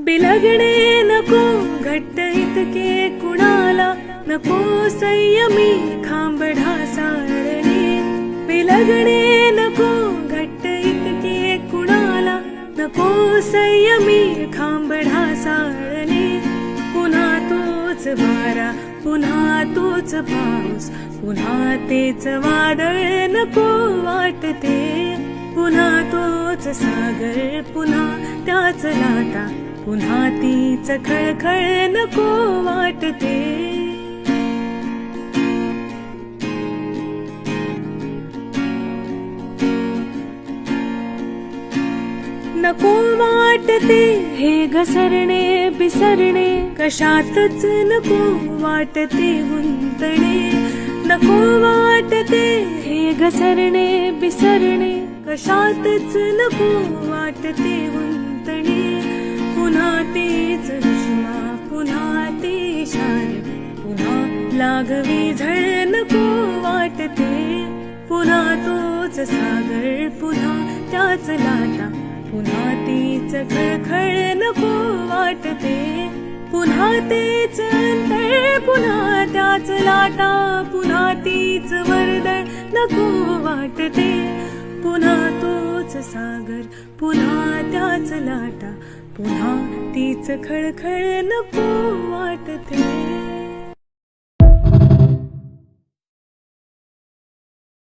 बिलगणे नको घट्ट इतके कुणाला, नको संयमी खांब ढासाळणे. बिलगणे नको घट्ट इतके कुणाला, नको संयमी खांब ढासाळणे. पुन्हा तोच वारा, पुन्हा तोच पाऊस, पुन्हा तेच वादळ नको वाटते. पुन्हा तोच सागर, पुन्हा त्याच लाटा, पुन्हा तीच खळखळ नको वाटते. नको वाटते हे घसरणे बिसरणे, कशातच नको वाटते गुंतणे. नको वाटते हे घसरणे बिसरणे, कशातच नको वाटते गुंतणे. पुन्हा तेच उष्मा, पुन्हा ते इशारे, पुन्हा लागवी झळ नको वाटते. पुन्हा तोच सागर, पुन्हा त्याच लाटा, पुन्हा तीच खळखळ नको वाटते. पुन्हा तेच अंतळ, पुन्हा त्याच लाटा, पुन्हा तीच वर्दळ नको वाटते. पुन्हा तोच सागर, पुन्हा त्याच लाटा, पुन्हा तीच खळखळ नको वाटते.